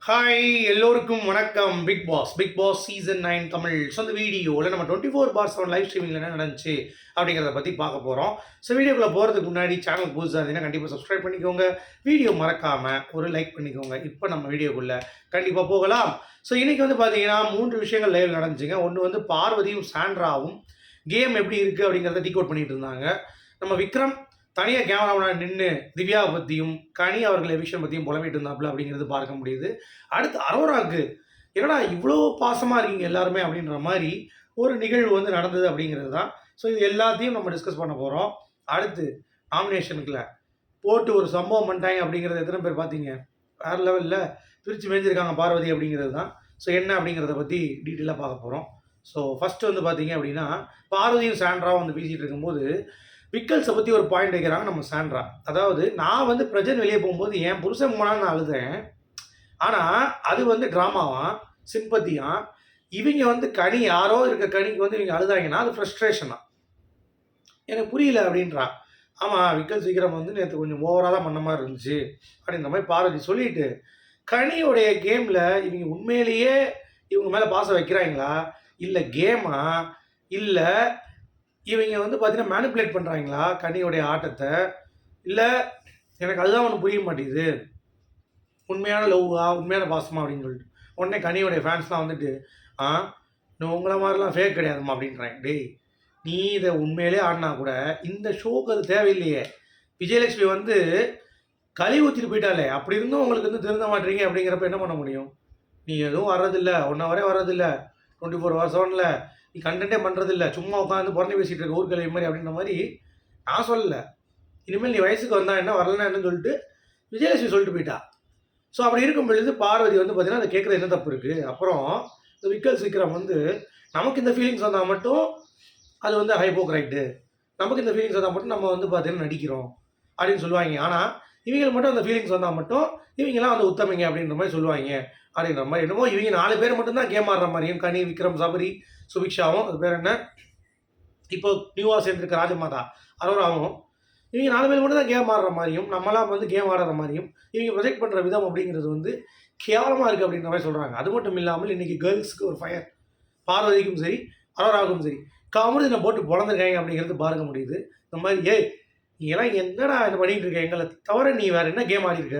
Hi எல்லோருக்கும் வணக்கம். Big boss season 9 Tamil. So அந்த வீடியோவில் நம்ம 24/7 லைவ் ஸ்ட்ரீமிங்கில் என்ன நடந்துச்சு அப்படிங்கிறத பற்றி பார்க்க போகிறோம். ஸோ வீடியோக்குள்ளே போகிறதுக்கு முன்னாடி சேனல் புதுசாக இருந்தீங்கன்னா கண்டிப்பாக சப்ஸ்கிரைப் பண்ணிக்கோங்க. வீடியோ மறக்காமல் ஒரு லைக் பண்ணிக்கோங்க. இப்போ நம்ம வீடியோக்குள்ளே கண்டிப்பாக போகலாம். ஸோ இன்றைக்கி வந்து பார்த்தீங்கன்னா 3 விஷயங்கள் லைவ் நடந்துச்சுங்க. ஒன்று வந்து பார்வதியும் சாண்ட்ராவும் கேம் எப்படி இருக்குது அப்படிங்கிறத டிகோட் பண்ணிட்டு இருந்தாங்க. நம்ம விக்ரம் தனியாக கேமராமேன் நின்று திவ்யாவை பற்றியும் கனி அவர்கள் எவிக்ஷன் பற்றியும் புலம்பிட்டு இருந்தாப்புல அப்படிங்கிறது பார்க்க முடியுது. அடுத்து அரோராவுக்கு என்னடா இவ்வளோ பாசமாக இருக்கீங்க எல்லாருமே அப்படின்ற மாதிரி ஒரு நிகழ்வு வந்து நடந்தது அப்படிங்கிறது தான். ஸோ இது எல்லாத்தையும் நம்ம டிஸ்கஸ் பண்ண போகிறோம். அடுத்து நாமினேஷனுக்குள்ள போட்டு ஒரு சம்பவம் பண்ணிட்டாங்க அப்படிங்கிறது எத்தனை பேர் பார்த்தீங்க? வேறு லெவலில் பிரித்து மேய்ஞ்சிருக்காங்க பார்வதி அப்படிங்கிறது தான். ஸோ என்ன அப்படிங்கிறத பற்றி டீட்டெயிலாக பார்க்க போகிறோம். ஸோ ஃபஸ்ட்டு வந்து பார்த்தீங்க அப்படின்னா பார்வதியும் சாண்ட்ராவும் வந்து பேசிகிட்டு இருக்கும்போது விக்கல்ஸை பற்றி ஒரு பாயிண்ட் வைக்கிறாங்க நம்ம சாண்ட்ரா. அதாவது நான் வந்து பிரஜன் வெளியே போகும்போது என் புருஷன் போனான்னு நான் அழுதேன். ஆனால் அது வந்து ட்ராமாவான் சிம்பத்தியான். இவங்க வந்து கனி யாரோ இருக்க கனிக்கு வந்து இவங்க அழுதாங்கன்னா அது ஃப்ரஸ்ட்ரேஷனா எனக்கு புரியல அப்படின்றா. ஆமாம் விக்கல் சீக்கிரம் வந்து நேற்று கொஞ்சம் ஓவராக தான் பண்ண மாதிரி இருந்துச்சு அப்படின்ற மாதிரி பார்வதி சொல்லிட்டு கனியோடைய கேமில் இவங்க உண்மையிலேயே இவங்க மேலே பாசம் வைக்கிறாங்களா இல்லை கேமா இல்லை இவங்க வந்து பார்த்தீங்கன்னா மேனிப்புலேட் பண்ணுறாங்களா கனியோடைய ஆட்டத்தை? இல்லை எனக்கு அதுதான் ஒன்று புரிய மாட்டேங்குது. உண்மையான லவ்வா உண்மையான பாசமா அப்படின்னு சொல்லிட்டு உடனே கனியோடைய ஃபேன்ஸ்லாம் வந்துட்டு உங்களை மாதிரிலாம் ஃபேக் கிடையாதுமா அப்படின்றாங்க. டேய் நீ இதை உண்மையிலே ஆடினா கூட இந்த ஷோக்கு அது தேவையில்லையே. விஜயலட்சுமி வந்து களி ஊற்றிட்டு போயிட்டாலே அப்படி இருந்தும் உங்களுக்கு வந்து திருந்த மாட்டீங்க அப்படிங்கிறப்ப என்ன பண்ண முடியும்? நீ எதுவும் வர்றதில்லை, 1 ஹவரே வர்றதில்லை, 24/7 நீ கண்டென்ட்டே பண்ணுறதில்ல, சும்மா உட்காந்து புறணி பேசிகிட்டு இருக்க ஊர்கலை மாதிரி அப்படின்ற மாதிரி நான் சொல்லலை. இனிமேல் நீ வயசுக்கு வந்தா என்ன வரலன்னா என்னன்னு சொல்லிட்டு விஜயலட்சுமி சொல்லிட்டு போயிட்டா. ஸோ அப்படி இருக்கும் பொழுது பார்வதி வந்து பார்த்தீங்கன்னா அதை கேட்குறது என்ன தப்பு இருக்குது? அப்புறம் இந்த விக்கல் சீக்கிரம் வந்து நமக்கு இந்த ஃபீலிங்ஸ் வந்தால் மட்டும் அது வந்து ஹைப்போக்ரைட்டு, நமக்கு இந்த ஃபீலிங்ஸ் வந்தால் மட்டும் நம்ம வந்து பார்த்தீங்கன்னா நடிக்கிறோம் அப்படின்னு சொல்லுவாங்க. ஆனால் இவங்களுக்கு மட்டும் அந்த ஃபீலிங்ஸ் வந்தால் மட்டும் இவங்கெல்லாம் வந்து உத்தமைங்க அப்படின்ற மாதிரி சொல்லுவாங்க அப்படின்ற மாதிரி. என்னமோ இவங்க 4 பேர் மட்டும்தான் கேம் ஆடுற மாதிரியும் கனி, விக்ரம், சபரி, சுபிக்ஷாவும் அது பேர் என்ன இப்போ நியூவாக சேர்ந்துருக்க ராஜமாதா அரோராவும் இவங்க 4 பேர் மட்டும் தான் கேம் ஆடுற மாதிரியும் நம்மளாம் வந்து கேம் ஆடுற மாதிரியும் இவங்க ப்ரொஜெக்ட் பண்ணுற விதம் அப்படிங்கிறது வந்து கேவலமாக இருக்குது அப்படின்ற மாதிரி சொல்கிறாங்க. அது மட்டும் இல்லாமல் இன்றைக்கி கேர்ள்ஸுக்கு ஒரு ஃபயர், பார்வதிக்கும் சரி அரோராவுக்கும் சரி காமெடி போட்டு பொழந்திருக்காங்க அப்படிங்கிறது பார்க்க முடியுது. இந்த மாதிரி நீங்கள்லாம் என்னடா என்ன பண்ணிகிட்டு இருக்க, எங்களை தவிர நீ வேறு என்ன கேம் ஆடிருக்க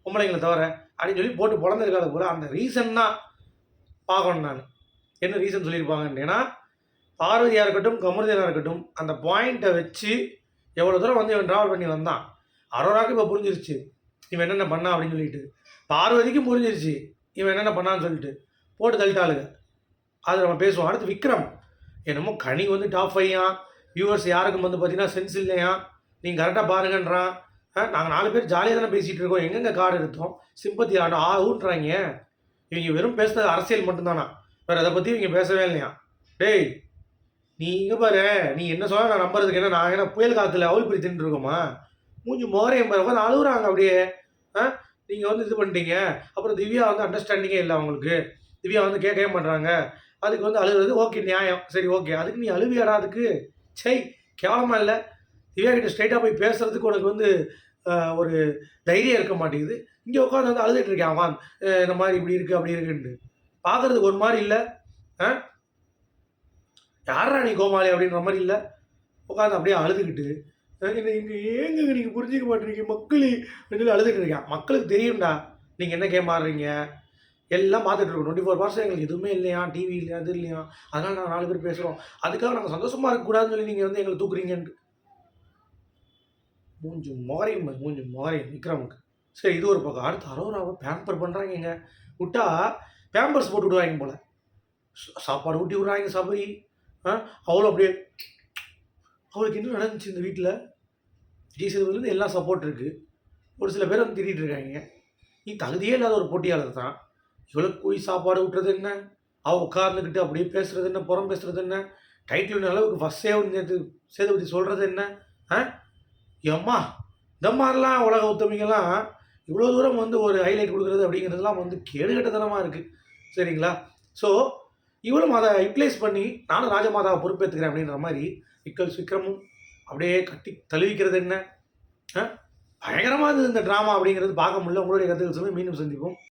பொம்பளைங்களை தவிர அப்படின்னு சொல்லி போட்டு பொழந்திருக்காத போல அந்த ரீசன் தான் பார்க்கணும். நான் என்ன ரீசன் சொல்லியிருப்பாங்கன்னு, ஏன்னா பார்வதியாக இருக்கட்டும் கமருதீனாக இருக்கட்டும் அந்த பாயிண்ட்டை வச்சு எவ்வளோ தூரம் வந்து இவன் ட்ராவல் பண்ணி வந்தான். அரோராவுக்கு இப்போ புரிஞ்சிருச்சு இவன் என்னென்ன பண்ணான் அப்படின்னு சொல்லிட்டு, பார்வதிக்கும் புரிஞ்சிருச்சு இவன் என்னென்ன பண்ணான்னு சொல்லிட்டு போட்டு தள்ளிட்டாளுங்க. அது நம்ம பேசுவோம். அடுத்து விக்ரம் என்னமோ கனி வந்து டாப் 5 வியூவர்ஸ் யாருக்கும் வந்து பார்த்தீங்கன்னா சென்ஸ் இல்லையா, நீங்கள் கரெக்டாக பாருங்கன்றான். நாங்கள் 4 பேர் ஜாலியாக தானே பேசிகிட்டு இருக்கோம், எங்கெங்கே கார்டு எடுத்தோம் சிம்பத்தி ஊட்டுறாங்க. இவங்க வெறும் பேசுறது அரசியல் மட்டும்தானா, வேறு அதை பற்றி இவங்க பேசவே இல்லையா? டேய் நீ இங்கே பாரு, நீ என்ன சொல்ல நான் நம்புறதுக்கு என்ன, நாங்கள் என்ன புயல் காற்றுல அவள் பிரி தின்ட்டு இருக்கோமா? மூஞ்சி மோரையும் பாரு அழுகுறாங்க அப்படியே. நீங்கள் வந்து இது பண்ணிட்டீங்க. அப்புறம் திவ்யா வந்து அண்டர்ஸ்டாண்டிங்கே இல்லை அவங்களுக்கு, திவ்யா வந்து கேட்கவே பண்ணுறாங்க, அதுக்கு வந்து அழுகுறது ஓகே நியாயம், சரி ஓகே. அதுக்கு நீ அழுவியாடா? அதுக்கு கேவலமாக இல்லை? திவ்யா கிட்ட ஸ்ட்ரைட்டாக போய் பேசுகிறதுக்கு உனக்கு வந்து ஒரு தைரியம் இருக்க மாட்டேங்குது. இங்கே உட்காந்து வந்து அழுதுட்டு இருக்கேன் அவன் இந்த மாதிரி இப்படி இருக்குது அப்படி இருக்குன்ட்டு பார்க்குறதுக்கு ஒரு மாதிரி இல்லை. யாரா நீ கோமாளி அப்படின்ற மாதிரி இல்லை, உட்காந்து அப்படியே அழுதுகிட்டு ஏங்க நீங்கள் புரிஞ்சிக்க மாட்டேறீங்க மக்களே அப்படின்னு சொல்லி அழுதுட்டு இருக்கேன். மக்களுக்கு தெரியும்டா நீங்கள் என்ன கேம் ஆடுறீங்க, எல்லாம் பார்த்துட்டு இருக்கோம். 24 எங்களுக்கு எதுவுமே இல்லையா, டிவி இல்லையா, அது இல்லையா, அதனால் நாங்கள் 4 பேர் பேசுகிறோம், அதுக்காக நாங்கள் சந்தோஷமாக இருக்கக்கூடாதுன்னு சொல்லி நீங்கள் வந்து எங்களை தூக்குறீங்கன்ட்டு மூஞ்சி முகரையும் விக்ரமுக்கு. சரி இது ஒரு பக்கம். அடுத்து அரோராவை பேம்பர் பண்ணுறாங்க. விட்டா பேம்பர்ஸ் போட்டு விடுவாங்க போல், சாப்பாடு ஊட்டி விட்றாங்க சபரி. அவளும் அப்படியே அவளுக்கு என்ன நடந்துச்சு இந்த வீட்டில்? விஜய் சேதுபதிலேருந்து எல்லாம் சப்போர்ட் இருக்குது. ஒரு சில பேர் வந்து திட்டிகிட்டு இருக்காங்க. நீ தகுதியே இல்லாத ஒரு போட்டியாளர் தான், இவளுக்கு போய் சாப்பாடு விட்டுறது என்ன, அவள் உட்கார்ந்துக்கிட்டு அப்படியே பேசுகிறது என்ன, புறம் பேசுகிறது என்ன, டைட்டில் அளவுக்கு ஃபஸ்ட் சேதுபதி சொல்கிறது என்ன? எம்மா இந்த மாதிரிலாம் உலக உத்தமிகள்லாம் இவ்வளோ தூரம் வந்து ஒரு ஹைலைட் கொடுக்குறது அப்படிங்கிறதுலாம் வந்து கேடுகட்டத்தனமாக இருக்குது. சரிங்களா? ஸோ இவளும் அதை யூட்டிலைஸ் பண்ணி நானும் ராஜமாதாவை பொறுப்பேற்றுக்கிறேன் அப்படின்ற மாதிரி விக்ரமும் அப்படியே கட்டி தழுவிக்கிறது என்ன பயங்கரமாக இருந்தது இந்த ட்ராமா அப்படிங்கிறது பார்க்க முடியல. உங்களுடைய கருத்துக்கள் சொல்லி மீண்டும் சந்திப்போம்.